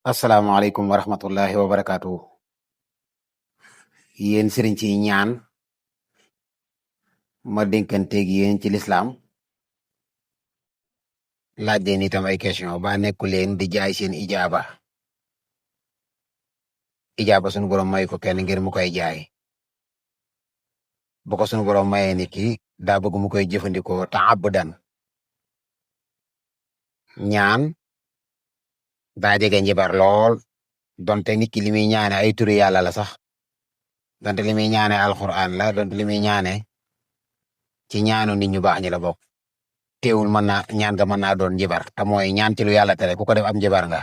asalaamaaleykum wa rahmatullahi wa barakaatu. Yéen sëriñ ci ñaan ma dénkanteeg yéen ci lislaam laaj leen itam ay question ba nekku leen di jaay seen ijaaba sunu borom may ko kenn ngir mu koy jaay bu ko sunu borom mayee nit ki daa bëgg mu koy jëfandikoo taabudan ñaan daa jege njibar lool donte nit ki li muy ñaane ay turi yàlla la sax donte li muy ñaane alquran la donte li muy ñaane ci ñaanu nit ñu baax ñi la bokk teewul mën naa ñaan nga mën naa doon njibar te mooy ñaan ci lu yàlla tere ku ko def am njibar nga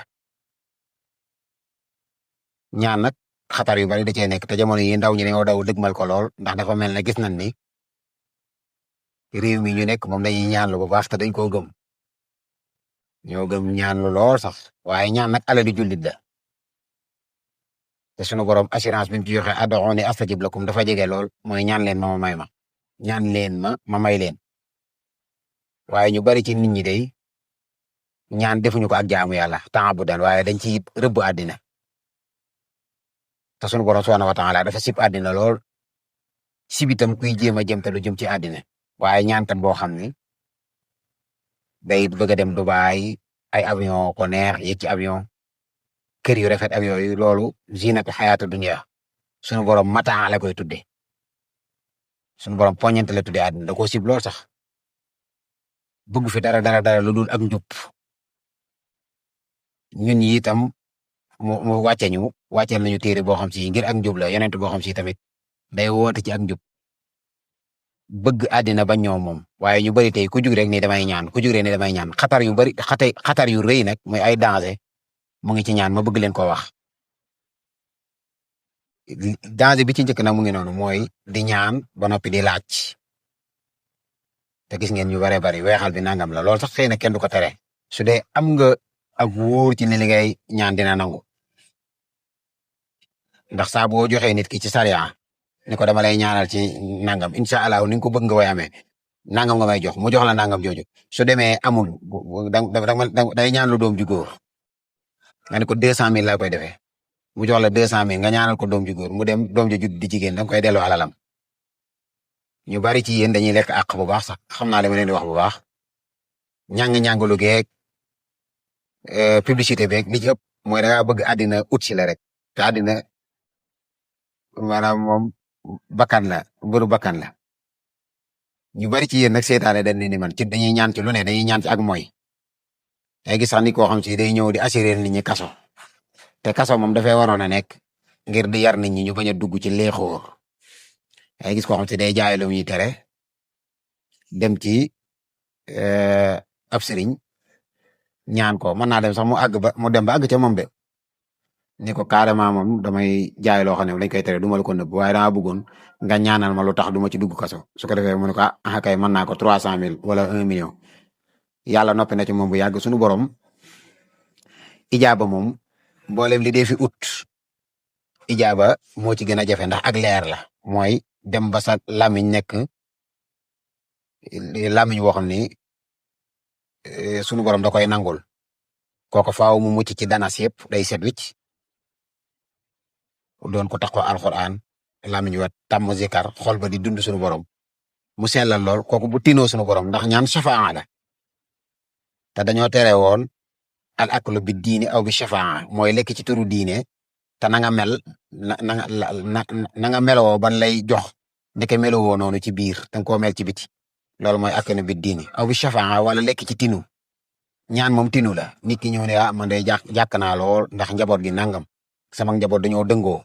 ñaan nag xatar yu bari da cee nekk te jamono yi ndaw ñi dañoo daw dëgmal ko lool ndax dafa mel ne gis nañ ni réew mi ñu nekk moom dañuy ñaan lu bu baax te dañ koo gëm ñoo gëm ñaan lu lool sax waaye ñaan nag alali jullit la te sunu borom assurance bi mu ci joxe ad'uuni astajib lakum dafa jege lool mooy ñaan leen ma may ma ñaan leen ma may leen waaye ñu bari ci nit ñi day ñaan defuñu ko ak jaamu yàlla ta'abudan waaye dañ ci rëbb àddina te sunu borom subhanahu wa ta'ala dafa sib àddina lool sibitam kuy jéem a jëm te lu jëm ci àddina waaye ñaankat boo xam ne day bëgg a dem Dubaay ay avion ko neex yéeg ci avion kër yu rafet ak yooyu loolu zinatu xayaatu dunya sunu borom mataa la koy tudde sunu borom poññante la tudde àddina da koo sib lool sax bëgg fi dara lu dul ak njub ñun yi itam mu wàcceel nañu téere boo xam si ngir ak njub la yonent boo xam si tamit day woote ci ak njub bëgg àddina ba ñoom moom waaye ñu bari tey ku jug rek ni damay ñaan ku jug rek ni damay ñaan xatar yu bari xatar yu rëy nag mooy ay danger mu ngi ci ñaan ma bëgg leen ko wax danger bi ci njëkk nag mu ngi noonu mooy di ñaan ba noppi di laaj te gis ngeen ñu bare bari weexal bi nangam la loolu sax xëy na kenn du ko tere su dee am nga ak wóor ci ne li ngay ñaan dina nangu ndax saa boo joxee nit ki ci sariya ni ko dama lay ñaanal ci nangam incha allah ni nga ko bëgg nga way amee nangam nga may jox mu jox la nangam jooju su demee amul day ñaan lu doom ju góor nga ne ko 200,000 laa koy defee mu jox la 200,000 nga ñaanal ko doom ju góor mu dem doom ju judd di jigéen danga koy delloo alalam ñu bari ci yéen dañuy lekk àq bu baax sax xam naa li ma leen di wax bu baax ñàng lu geeg publicité beeg li ci ëpp mooy da ngaa bëgg àddina ut si la rek te àddina maanaam moom bakkan la mbëru bakkan la ñu bari ci yéen nag seetaane dañ ni man ci dañuy ñaan ci lu ne dañuy ñaan ci ak mooy day gis sax ni koo xam si day ñëw di assurer nit ñi kaso te kaso moom dafay waroon a nekk ngir di yar nit ñi ñu bañ a dugg ci leexoor day gis koo xam si day jaay lu muy tere dem ci ab sëriñ ñaan ko mën naa dem sax mu dem ba àgg ca moom de ni ko carrément moom damay jaay loo xam ne dañ koy tere du ma la ko nëbb waaye dama bëggoon nga ñaanal ma lu tax du ma ci dugg kaso su ko defee mu ne ko ah kay mën naa ko 300,000 wala 1 million yàlla noppi na ci moom bu yàgg sunu borom ijaaba moom mboolem li dee fi ut ijaaba moo ci gën a jafe ndax ak leer la mooy dem ba sa lamiñ nekk lamiñ woo xam ni sunu borom da koy nangul kooku faaw mu mucc ci danas yëpp day set wicc doon ko taxoo alxuraan lamiñ wa tàmm zikar xol ba di dund sunu borom mu sellal lool kooku bu tinoo sunu borom ndax ñaan shafaa la te dañoo tere woon al aklu bi diine aw bi shafaa mooy lekk ci turu diine te na nga mel na nga meloo ban lay jox ndeke meloo noonu ci biir danga koo mel ci biti loolu mooy aklu bi diine aw bi shafaa wala lekk ci tinu ñaan moom tinu la nit ki ñëw ne man day jàkk naa lool ndax njaboot gi nangam sama njaboot dañoo dëngoo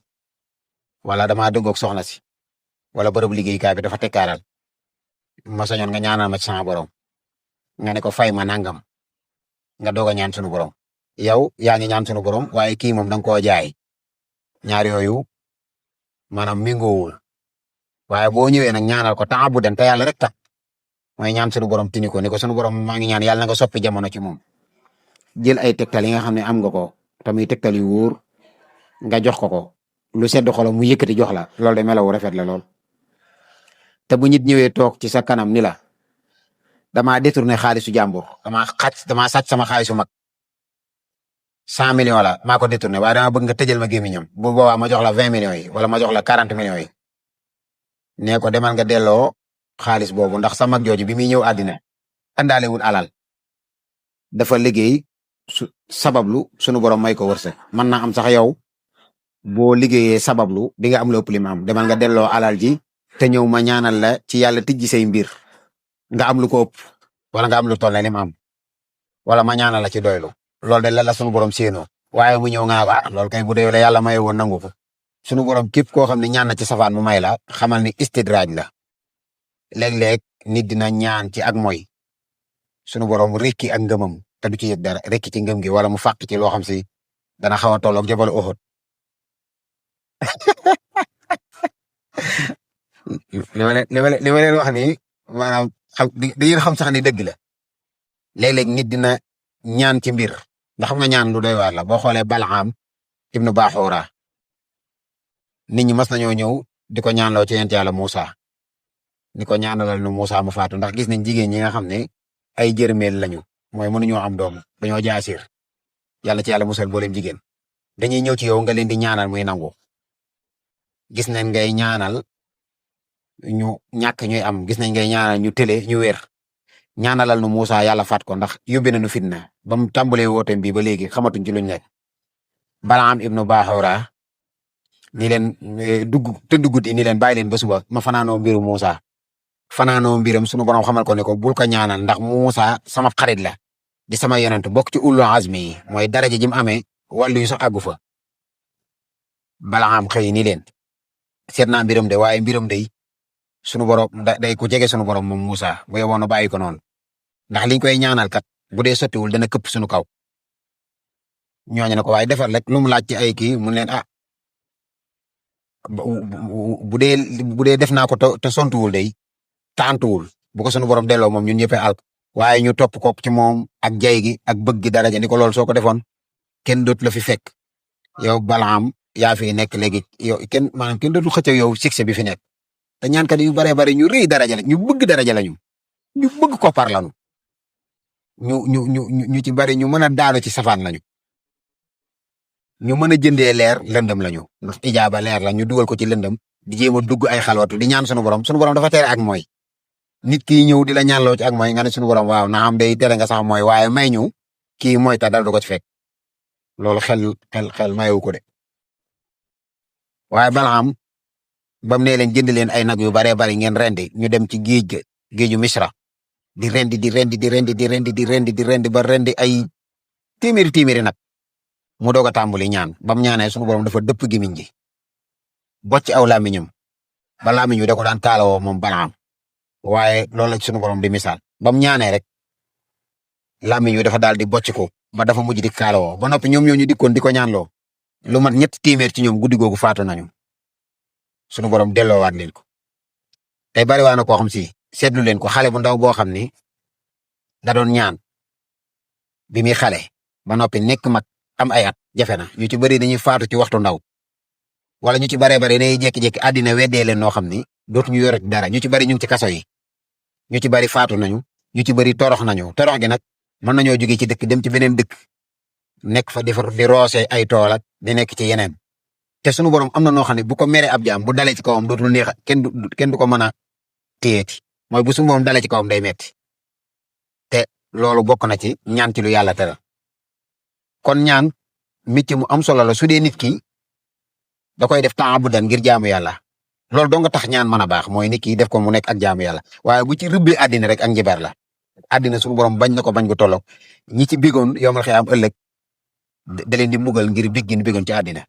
wala damaa dëngoog soxna si wala bërëb liggéeykaay bi dafa tekkaaral ma sañoon nga ñaanal ma ci sama borom nga ne ko fay ma nangam nga doog a ñaan sunu borom yow yaa ngi ñaan sunu borom waaye kii moom danga koo jaay ñaar yooyu maanaam méngoowul waaye boo ñëwee nag ñaanal ko temps bu den te yàlla rek tax mooy ñaan sunu borom tini ko ni ko sunu borom maa ngi ñaan yàlla na nga soppi jamono ci moom jël ay tegtal yi nga xam ne am nga ko tamit tegtal yu wóor nga jox ko lu sedd xolam mu yëkkati jox la loolu de melawu rafet la lool te bu nit ñëwee toog ci sa kanam ni la damaa détourné xaalisu jàmbur damaa sàcc sama xaalisu mag 100 millions la maa ko détourné waaye dama bëgg nga tëjal ma gémmiñam bu boobaa ma jox la 20 millions yi wala ma jox la 40 millions yi nee ko demal nga delloo xaalis boobu ndax sa mag jooju bi muy ñëw àddina andaalewul alal dafa liggéey sabablu sunu borom may ko wërsëg mën naa am sax yow boo liggéeyee sabablu di nga am lu ëpp li ma am demal nga delloo alal ji te ñëw ma ñaanal la ci yàlla tijji say mbir nga am lu ko ëpp wala nga am lu toll ne li ma am wala ma ñaanal la ci doylu loolu de la sunu borom séenoo waaye mu ñëw nga loolu kay bu dee la yàlla maye woon nangu ko sunu borom képp koo xam ne ñaan na ci safaan mu may la xamal ni istidraaj la léeg-léeg nit dina ñaan ci ak moy sunu borom rekki ak ngëmam te du ci yëg dara rekki ci ngëm gi wala mu fàq ci loo xam si dana xaw a tolloog jabalu Uhud li ma leen wax nii maanaam di ngeen xam sax ni dëgg la léeg-léeg nit dina ñaan ci mbir ndax xam nga ñaan lu doy waar la boo xoolee Balaam ibnu Baaxoora nit ñi mas nañoo ñëw di ko ñaanloo ci yent yàlla Muusa ni ko ñaanalal nu Muusa mu faatu ndax gis nañ jigéen ñi nga xam ne ay jërmeel lañu mooy mënuñoo am doom dañoo jaasir yàlla ci yàlla musal booleem jigéen dañuy ñëw ci yow nga leen di ñaanal muy nangu gis nañ ngay ñaanal ñu ñàkk ñuy am gis nañ ngay ñaanal ñu télé ñu wér ñaanalal nu Muusa yàlla faat ko ndax yóbbe nañu fitna ba mu tàmbalee wooteem bi ba léegi xamatuñ ci luñ nekk Balaam ibnu Baaxoora ni leen tëdd guddi ni leen bàyyi leen ba suba ma fanaanoo mbiru Muusa fanaanoo mbiram sunu borom xamal ko ne ko bul ko ñaanal ndax Muusa sama xarit la di sama yonent bokk ci ulul azmi yi mooy daraja ji mu amee wàllu yu sax àggu fa Balaam xëy ni leen seet naa mbiram de waaye mbiram day sunu borom day ku jege sunu borom moom Muusa bu yeboon a bàyyi ko noonu ndax liñ koy ñaanal kat bu dee sottiwul dana këpp sunu kaw ñooñu ne ko waaye defar rek lu mu laaj ci ay kii mu leen bu dee def naa ko te sontuwul day taantuwul bu ko sunu borom delloo moom ñun ñëppee alk waaye ñu topp ko ci moom ak jay gi ak bëgg gi daraja ni ko lool soo ko defoon kenn dootu la fi fekk yow Balaam yaa fi nekk léegi yow maanaam kenn dootu xëcc yow succès bi fi nekk te ñaankat yu baree bari ñu rëy daraja la ñu bëgg daraja lañu ñu bëgg koppar lañu ñu ci bari ñu mën a daanu ci safaan lañu ñu mën a jëndee leer lëndëm lañu ndax ijaaba leer la ñu dugal ko ci lëndëm di jéem a dugg ay xalwatu di ñaan sunu borom dafa tere ak mooy nit ki ñëw di la ñaanloo ci ak mooy nga ne sunu borom waaw na am day tere nga sax mooy waaye may ñu kii mooy ta dara du ko ci fekk loolu xel mayewu ko de waaye Balaam bam nee leen jënd leen ay nag yu baree bari ngeen rendi ñu dem ci géeju Misra di rendi ba rendi ay téeméeri nag mu doog a tàmbali ñaan bam ñaanee sunu borom dafa dëpp gimiñ gi bocc aw làmmiñam ba làmmiñ wi da ko daan kaalawoo moom Balaam waaye loolu la sunu borom di misaal bam ñaanee rek làmmiñ wi dafa daal di bocc ko ba dafa mujj di kaalawoo ba noppi ñoom ñoo ñu dikkoon di ko ñaanloo lu mat 3 téeméer ci ñoom guddi googu faatu nañu sunu borom delloowaat leen ko tey bari waa na koo xam si seetlu leen ko xale bu ndaw boo xam ni da doon ñaan bi muy xale ba noppi nekk mag am ay at jafe na ñu ci bari dañuy faatu ci waxtu ndaw wala ñu ci baree bari dañuy jékki-jékki àddina weddee leen noo xam ni dootuñu yore dara ñu ci bari ñu ngi ci kaso yi ñu ci bari faatu nañu ñu ci bari torox nañu torox gi nag mën nañoo jóge ci dëkk dem ci beneen dëkk nekk fa di roose ay tool ak di nekk ci yeneen te sunu borom am na noo xam ne bu ko meree ab jaam bu dalee ci kawam dootul neex kenn du ko mën a téyeeti mooy bu sunu borom dalee ci kawam day metti te loolu bokk na ci ñaan ci lu yàlla tere kon ñaan métier mu am solo la su dee nit ki da koy def taabudan ngir jaamu yàlla loolu doo nga tax ñaan mën a baax mooy nit ki def ko mu nekk ak jaamu yàlla waaye bu ci rëbbee àddina rek ak njibar la àddina sunu borom bañ na ko bañ ko tolloog ñi ci bigoon yomal xëy am ëllëg da leen di mbugal ngir biggin bigoon ci àddina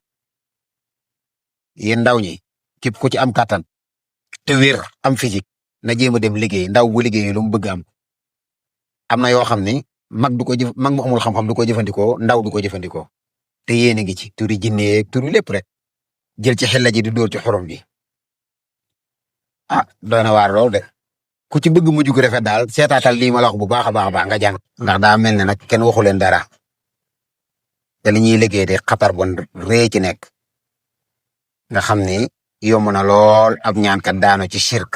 yéen ndaw ñi képp ku ci am kàttan te wér am physique na jéem a dem liggéey ndaw bu liggéey lu mu bëgg am na yoo xam ni mag mu amul xam-xam du ko jëfandikoo ndaw du ko jëfandikoo te yéen a ngi ci turi jinne yeeg turi lépp rek jël ci xella ji di dóor ci xorom bi doy na waar lool de ku ci bëgg mujj gu rafet daal seetaatal lii ma la wax bu baax a baax nga jàng ndax daa mel ne nag kenn waxu leen dara te li ñuy liggéey de xatar bon rëy ci nekk nga xam ni yomb na lool ab ñaankat daanu ci shirk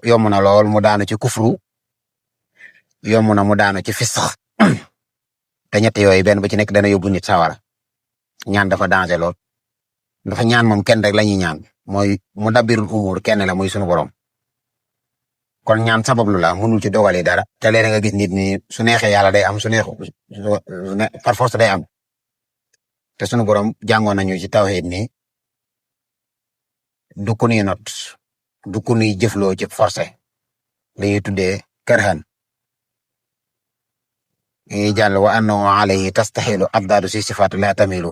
yomb na lool mu daanu ci kufru yomb na mu daanu ci fisq te ñett yooyu benn bu ci nekk dana yóbbu nit sawara ñaan dafa danger lool dafa ñaan moom kenn rek la ñuy ñaan mooy mu dabbirul umur kenn la muy sunu borom kon ñaan sabablu la mënul ci dogalee dara te léeg nga gis nit ni su neexee yàlla day am su neexu par force day am te sunu borom jàngoon nañu ci tawhid ni du ku nuy not du ku nuy jëfloo ci forcé lañuy tuddee kërhan yi jàll wa annahu alayhi tastaxilu abdaadu si sifaatu la tamilu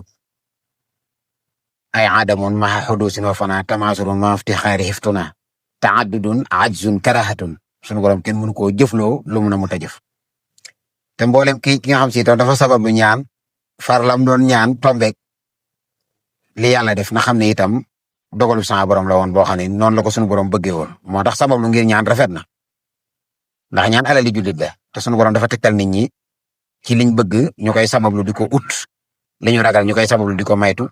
ay aadamun maxa xudusin wa fana tamaasurun ma iftixaari xiftuna taaddudun ajzun karahatun sunu borom kenn mënu koo jëfloo lu mun a mut a jëf te mboolem ki nga xam si itam dafa sabab lu ñaan farlam doon ñaan tombeek li yàlla def na xam ne itam dogalu sama borom la woon boo xam ne noonu la ko sunu borom bëggee woon moo tax sabab lu ngir ñaan rafet na ndax ñaan alali jullit la te sunu borom dafa tegtal nit ñi ci liñ bëgg ñu koy sabablu di ko ut li ñu ragal ñu koy sabablu di ko maytu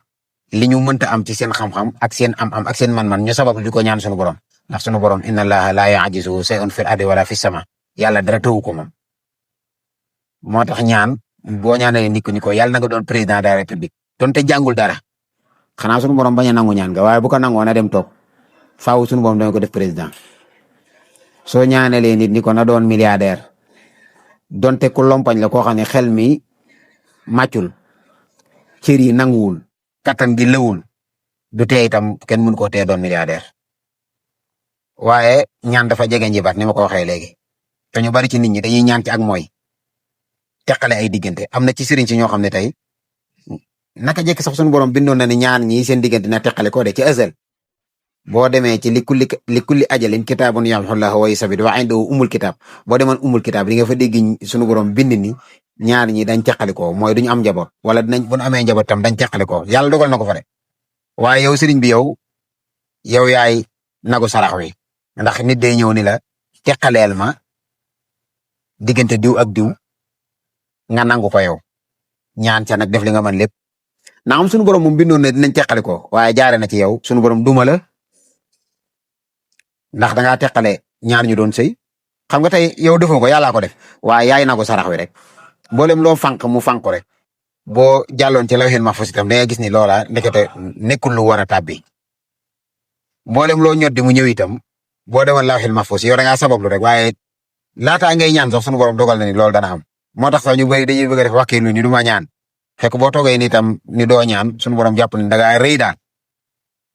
li ñu mënta am ci seen xam-xam ak seen am-am ak seen man-man ñu sabablu di ko ñaan sunu borom ndax sunu borom inna allaha la ya'jizuhu shay'un fil ardi wala fis sama yàlla dara tëwu ko moom. moo tax ñaan boo ñaanalee nit ni ko yàlla na nga doon président de la république donte jàngul dara xanaa sunu borom bañ a nangu ñaan nga waaye bu ko nangoo na dem toog faaw sunu borom dana ko def président soo ñaanalee nit ni ko na doon milliardaire. donte ku lompañ la koo xam ne xel mi màccul cër yi nanguwul kattan gi lëwul du tee itam kenn mënu koo tee doon milliardaire waaye ñaan dafa jege njibat ni ma ko waxee léegi te ñu bari ci nit ñi dañuy ñaan ci ak mooy teqale ay diggante am na ci sëriñ si ñoo xam ne tey naka jekk sax suñu borom bindoon na ni ñaan ñi seen diggante na teqale ko de ci azal boo demee ci li kulli ajalin kitaabun yamxullahu wa yusabit wa indahu umul kitaab boo demoon umul kitaab di nga fa dégg sunu borom bind ni ñaar ñi dañ teqali ko mooy duñu am njaboot wala dinañ bu ñu amee njaboot tam dañ teqali ko yàlla dogal na ko fa de waaye yow sëriñ bi yow yaay nagu sarax wi ndax nit day ñëw ni la teqaleel ma diggante diw ak diw nga nangu ko yow ñaan ca nag def li nga mën lépp na am sunu borom moom bindoon ne dinañ teqali ko waaye jaare na ci yow sunu borom duma la ndax dangaa teqale ñaar ñu doon sëy xam nga tey yow defoo ko yàllaa ko def waaye yaay na ko sarax wi rek mboolem loo fànq mu fànq rek boo jàlloon ci lawhil mahfuz itam da ngay gis ni loola ndekete nekkul lu war a tàbbi mboolem loo ñoddi mu ñëw itam boo demoon lawhil mahfuz yow da ngaa sabablu rek waaye laataa ngay ñaan sax sunu borom dogal na ni loolu dana am moo tax sax ñu bëri dañuy bëgg a def wakkilu ni du ma ñaan fekk boo toogee ni itam ni doo ñaan sunu borom jàpp ni da ngaa rëy daal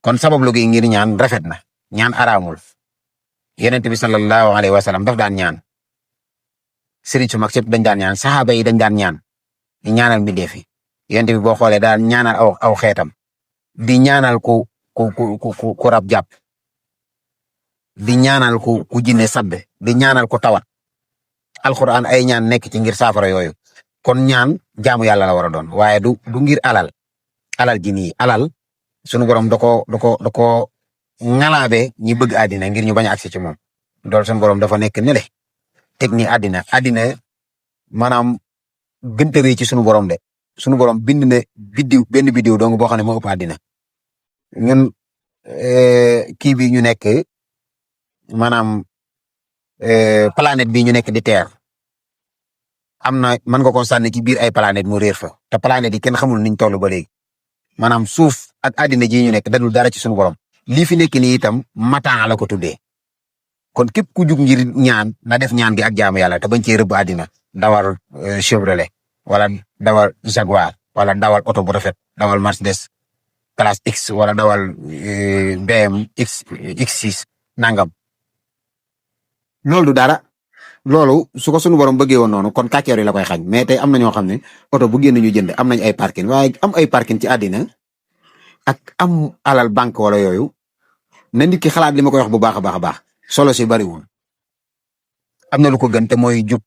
kon sabablu gi ngir ñaan rafet na ñaan araamul. Yonent bi sallallahu alayhi wa sallam daf daan ñaan sëriñ su mag sëpp dañ daan ñaan saxaaba yi dañ daan ñaan di ñaanal mbindeef yi Yonent bi boo xoolee daan ñaanal aw xeetam di ñaanal ku rab jàpp di ñaanal ku jinne sabbe di ñaanal ku tawat alxuraan ay ñaan nekk ci ngir saafara yooyu kon ñaan jaamu yàlla la war a doon waaye du ngir alal ji nii alal sunu borom da ko ngalaabe ñi bëgg àddina ngir ñu bañ a agsi ci moom dool sunu borom dafa nekk nele teg ni àddina maanaam gënta rëy ci sunu borom de sunu borom bind ne benn biddiw dong boo xam ne moo ëpp àddina ñun kii bi ñu nekk maanaam planète bi ñu nekk di terre am na mën nga ko sànni ci biir ay planète mu réer fa te planète yi kenn xamul niñ toll ba léegi maanaam suuf ak àddina ji ñu nekk dadul dara ci sunu borom lii fi nekk nii itam mataan la ko tuddee kon képp ku jug ngir ñaan na def ñaan gi ak jaamu yàlla te bañ cee rëbb àddina dawal Chevrolet wala dawal Jaguar wala dawal oto bu rafet dawal Mercedes classe X wala dawal BM X6 nangam loolu du dara loolu su ko sunu borom bëggee woon noonu kon kàcceer yi la koy xañ mais tey am na ñoo xam ne oto bu génn ñu jënd am nañ ay parking waaye am ay parking ci àddina ak am alal banque wala yooyu na nit ki xalaat li ma koy wax bu baax a baax a baax solo si bariwul am na lu ko gën te mooy jub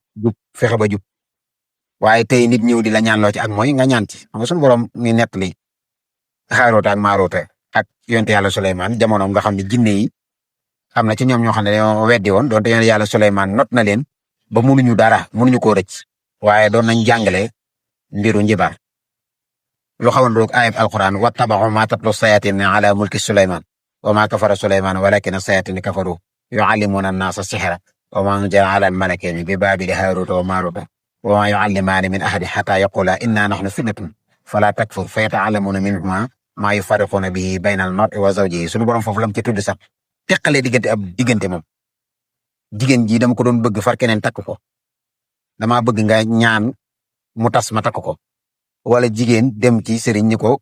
fexe ba jub waaye tey nit ñëw di la ñaan loo ci ak mooy nga ñaan ci xam nga sunu borom mi nettali Haaruuta ak Maaruuta ak yonte yàlla Suleymaan jamonoom nga xam ne jinne yi am na ci ñoom ñoo xam ne dañoo weddi woon doonte yonte yàlla Suleymaan not na leen ba mënuñu dara mënuñu koo rëcc waaye doon nañ jàngale mbiru njibar lu xawoon roog ayib alquran wattabaxu ma tatlu sayatin ala mulki Suleymaan wa ma kafara Suleymaan walakin sayatin kafaru yuallimuna annaasa sihra wa ma unzila ala almalakayni bi baabila Haaruuta wa Maaruuta wa maa yu'allimaani min ahadin hattaa yaquulaa innaa nahnu fitnatun falaa takfur fa yata'allamuuna minhumaa maa yufarriquuna bihi bayna al-mar'i wa zawjihi sunu borom foofu lam ci tudd sax teqalee diggante moom jigéen ji dama ko doon bëgg far keneen takk ko damaa bëgg nga ñaan mu tas ma takk ko wala jigéen dem ci sëriñ ñi ko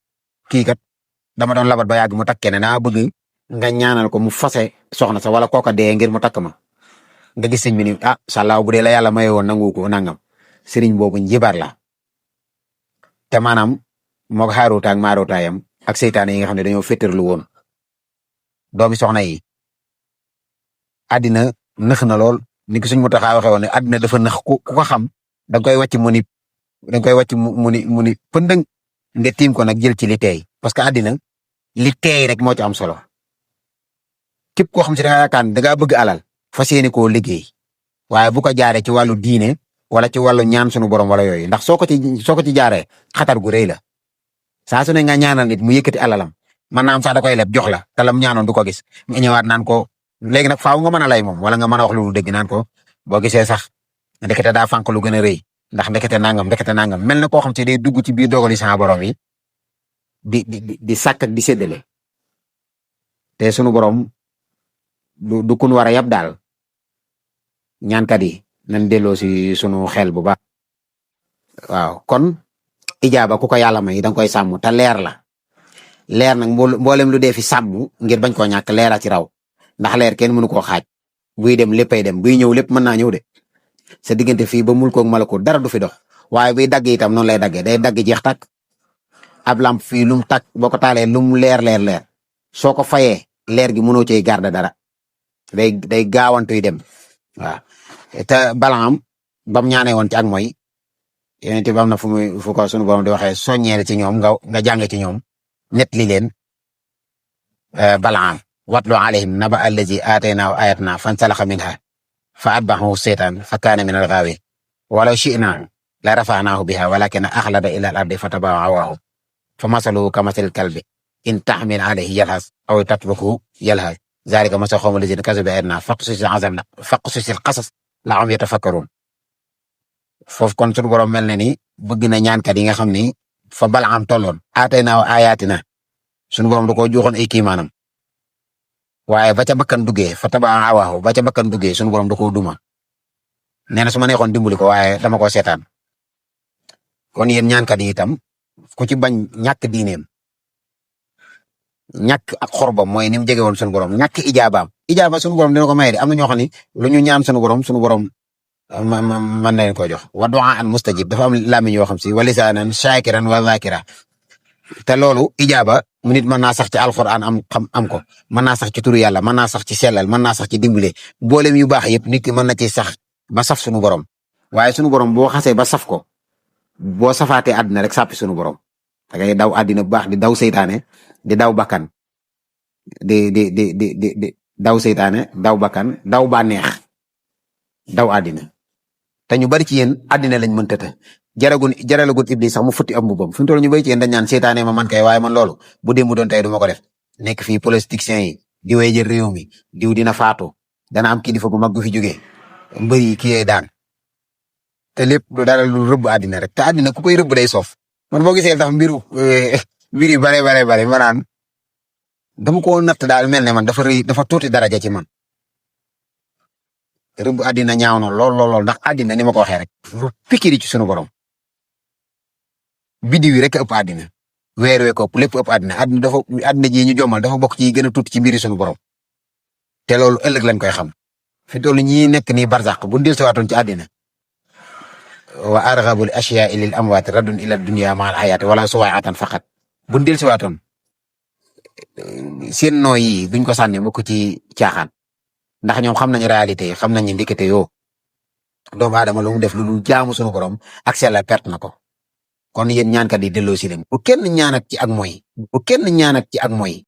kii kat dama doon labat ba yàgg mu takk keneen naa bëgg nga ñaanal ko mu fase soxna sa wala kooka dee ngir mu takk ma nga gis sëñ bi ni sàllaaw bu dee la yàlla maye woon nangu ko nangam sëriñ boobu njibar la te maanaam moog xaaruta ak maarutaayam ak seytaane yi nga xam ne dañoo féttarlu woon doomi soxna yi àddina nëx na lool ni ko suñ mu taxaa waxee woon ne àddina dafa nëx ku ko xam da nga koy wàcc mu ni pëndëng nga tiim ko nag jël ci li teey parce que àddina li teey rek moo ci am solo képp koo xam si da nga yaakaar da ngaa bëgg alal fas yéene koo liggéey waaye bu ko jaaree ci wàllu diine wala ci wàllu ñaan sunu borom wala yooyu ndax soo ko ci jaaree xatar gu rëy la saa su ne nga ñaanal nit mu yëkkati alalam man naam sax da koy leb jox la te lam ñaanoon du ko gis nga ñëwaat naan ko léegi nag faaw nga mën a lay moom wala nga mën a wax lu dëgg naan ko boo gisee sax ndekete daa fànq lu gën a rëy ndax ndekete nangam mel na koo xam si day dugg ci biir dogali sama borom yi di sàkk ak di séddale te sunu borom du kun war a yab daal ñaankat yi nañ delloo si sunu xel bu baax waaw kon ijaaba ku ko yàlla may danga koy sàmm te leer la leer nag mboolem lu dee fi sàmm ngir bañ koo ñàkk leera ci raw ndax leer kenn mënu koo xaaj buy dem léppay dem buy ñëw lépp mën naa ñëw de sa diggante fii ba mulkoog malakut dara du fi dox waaye buy dagg itam noonu lay daggee day dagg jeex tàkk ab lamp fii lum tàkk boo ko taalee lum leer soo ko fayee leer gi mënoo cee garder dara day gaawantuy dem waaw te Balaam bam ñaanee woon ci ak mooy yonent bi am na fu ko sunu borom di waxee soññee ci ñoom nga jàng ci ñoom net li leen Balaam watlu alayhim naba allazi aataynaahu ayatina fansalaxa minha fa atbaxahu seytaan fa kaana min al-gaawiin walaw shi'naa la rafa'naahu bihaa walaakin axlada ila al-ardi fatabaa hawaahu fa masaluhu kamasalil kalbi in taxmil alayhi yalhas aw tatrukuhu yalhas zaalika masalu qawmi llaziina kazzabu bi aayaatinaa faqsusil qasas la'allahum yatafakkaruun foofu kon sunu borom mel na ni bëgg na ñaankat yi nga xam ni fa Balaam tolloon aataynaahu aayaatinaa sunu borom da koo joxoon ay kiimaanam waaye ba ca bakkan duggee fa tabaa hawaahu ba ca bakkan duggee sunu borom da koo duma nee na su ma neexoon dimbali ko waaye dama koo seetaan kon yéen ñaankat yi itam ku ci bañ ñàkk diineem ñàkk ak xorbam mooy ni mu jege woon sunu borom ñàkk ijaaba sunu borom dina ko may de am na ñoo xam ne lu ñu ñaan sunu borom mën na leen ko jox wa du'aan mustajib dafa am làmmiñ yoo xam si wa lisaanan shaakiran wa zaakira te loolu ijaaba mu nit mën naa sax ci alquran am ko mën naa sax ci turu yàlla mën naa sax ci sellal mën naa sax ci dimbale boolem yu baax yëpp nit ki mën na ci sax ba saf sunu borom waaye sunu borom boo xasee ba saf ko boo safaatee àddina rek sàppi sunu borom da ngay daw àddina bu baax di daw seytaane di daw bakkan di daw seytaane daw bakkan daw bànneex daw àddina te ñu bari ci yéen àddina lañ mën tëtë jaralagun iblis sax mu futti ab mbubam fi mu toll ñu bari ci yéen dañ naan seytaane ma man kay waaye man loolu bu démb doon tey du ma ko def nekk fii politiciens yi di way jël réew mi diw dina faatu dana am kilifa gu mag gu fi jógee mbëri ki yee daan te lépp du dara lu rëbb àddina rek te àddina ku koy rëbb day soof man boo gisee tax mbir yu bare ma naan dama ko natt daal mel ne man dafa tuuti daraja ci man rëbb àddina ñaaw na lool ndax àddina ni ma ko waxee rek lu pikiri ci sunu borom biddiw yi rek ëpp àddina weer wee ko ëpp lépp ëpp àddina àddina ji ñu jommal dafa bokk ci gën a tuuti ci mbiri sunu borom te loolu ëllëg lañ koy xam fi toll ñi nekk nii barzaq bu ndil sawaatoon ci àddina wa arghabul ashyaa'i lil amwaati raddun ila dunya ma'al hayaati wala suwaa'atan faqat bu ndil sawaatoon seen noo yi duñ ko sànni mukk ci caaxaan ndax ñoom xam nañu réalité yi xam nañu ndikete yoo doomu aadama lu mu def lu jaamu sunu borom ak sella perte na ko kon yéen ñaankat yi delloo si leen bu kenn ñaanat ci ak mooy